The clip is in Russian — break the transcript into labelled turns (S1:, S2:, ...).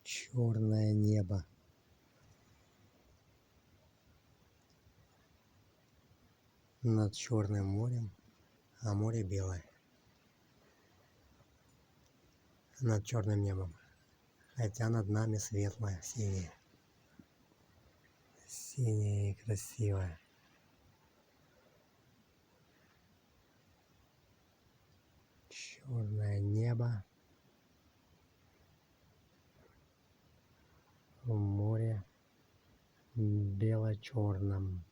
S1: черное небо над Черным морем, а море белое над черным небом, хотя над нами светлое, синее, синее и красивое. Черное небо в море бело-черном.